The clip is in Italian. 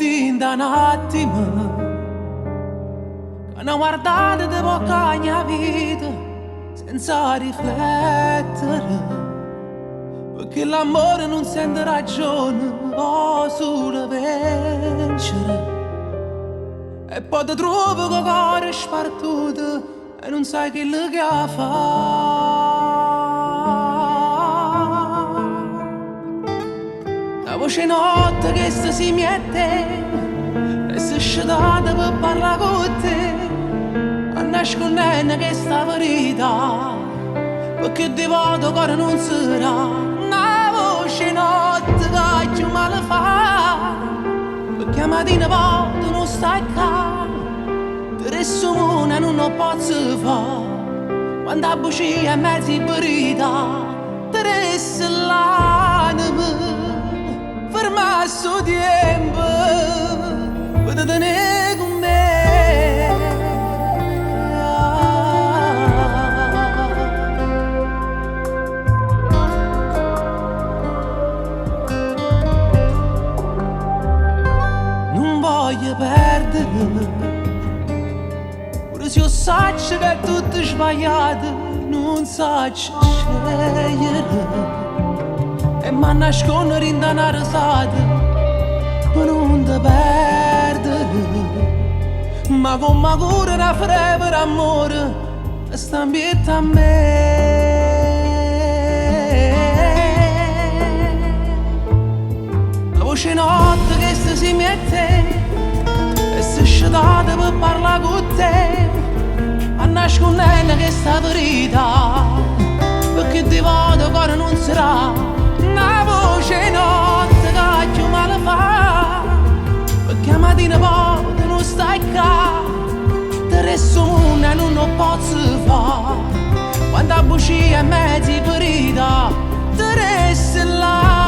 din da un attimo che una guardata di poca mia vita senza riflettere, perché l'amore non sente ragione o solo vincere, e poi ti trovi con il cuore spartuto e non sai che lo che fa. La voce notte che si mette e si sciatata per parlare con te, a nascondere che sta verità, perché di voto cuore non sarà. Una voce notte che più male fa, perché a mattina voto non stai qua, ti resto una non lo posso fare, quando a bugia è mezzo verità, ti resto l'anima. Ferma sto tempo per tenere con me. Non voglio perdere, pure se io saccio che è tutto sbagliato, non saccio scegliere. E mi nascondere in una risata per non ti perdere, ma come cura una frebbre amore sta ambietta a me. La voce notte che si mette e si sciatata per parlare con te, a nascondere che sta verità, perché di voto cuore non sarà. Una voce notte che più male fa, perché a mattina volte non stai qua, ti resto una non lo posso fare, quando a bugia è mezzo ferita, ti resto là.